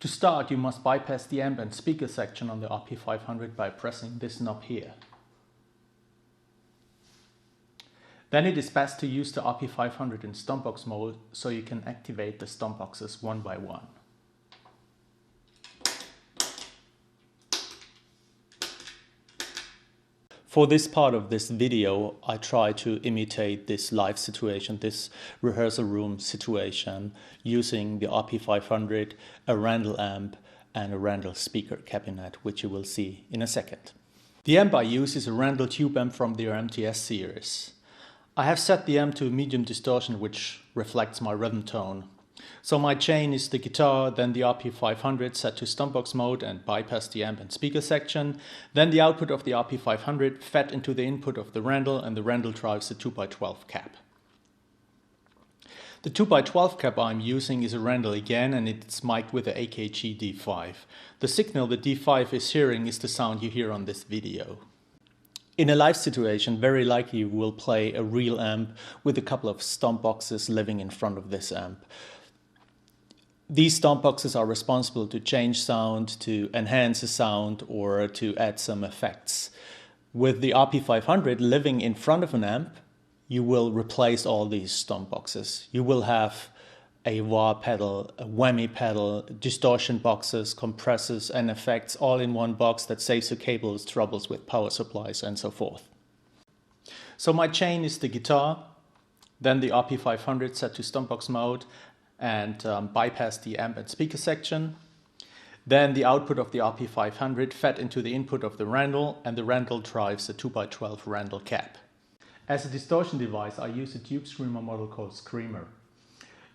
To start, you must bypass the amp and speaker section on the RP500 by pressing this knob here. Then it is best to use the RP500 in Stompbox mode so you can activate the Stompboxes one by one. For this part of this video, I try to imitate this live situation, this rehearsal room situation, using the RP500, a Randall amp and a Randall speaker cabinet, which you will see in a second. The amp I use is a Randall tube amp from their MTS series. I have set the amp to medium distortion, which reflects my rhythm tone. So my chain is the guitar, then the RP500 set to Stompbox mode and bypass the amp and speaker section, then the output of the RP500 fed into the input of the Randall, and the Randall drives the 2x12 cap. The 2x12 cap I'm using is a Randall again, and it's mic'd with the AKG D5. The signal the D5 is hearing is the sound you hear on this video. In a live situation, very likely you will play a real amp with a couple of Stompboxes living in front of this amp. These Stompboxes are responsible to change sound, to enhance the sound, or to add some effects. With the RP500 living in front of an amp, you will replace all these Stompboxes. You will have a wah pedal, a whammy pedal, distortion boxes, compressors and effects all in one box that saves you cables, troubles with power supplies and so forth. So my chain is the guitar, then the RP500 set to Stompbox mode and bypass the amp and speaker section. Then the output of the RP500 fed into the input of the Randall, and the Randall drives the 2x12 Randall cap. As a distortion device, I use a tube screamer model called Screamer.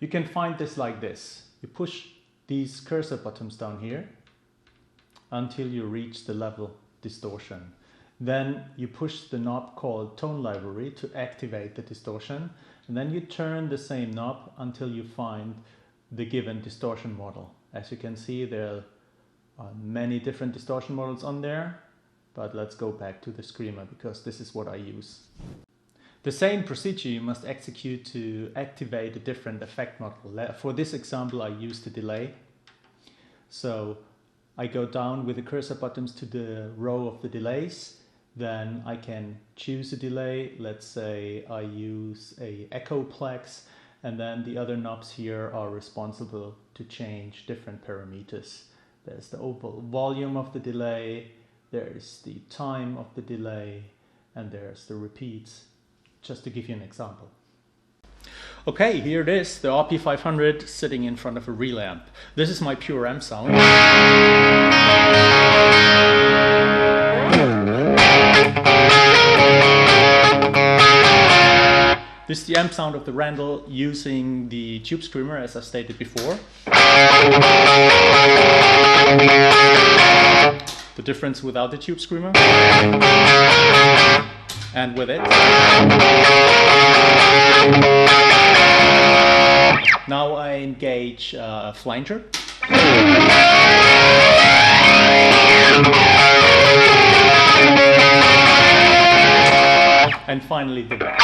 You can find this like this. You push these cursor buttons down here until you reach the level distortion. Then you push the knob called Tone Library to activate the distortion, and then you turn the same knob until you find the given distortion model. As you can see, there are many different distortion models on there, but let's go back to the Screamer because this is what I use. The same procedure you must execute to activate a different effect model. For this example, I use the delay. So I go down with the cursor buttons to the row of the delays. Then I can choose a delay. Let's say I use a Echoplex, and then the other knobs here are responsible to change different parameters. There's the overall volume of the delay, there's the time of the delay, and there's the repeats, just to give you an example. Okay, here it is, the RP500 sitting in front of a real amp. This is my pure amp sound. This is the amp sound of the Randall using the Tube Screamer, as I stated before. The difference without the Tube Screamer and with it. Now I engage a flanger. And finally the bass.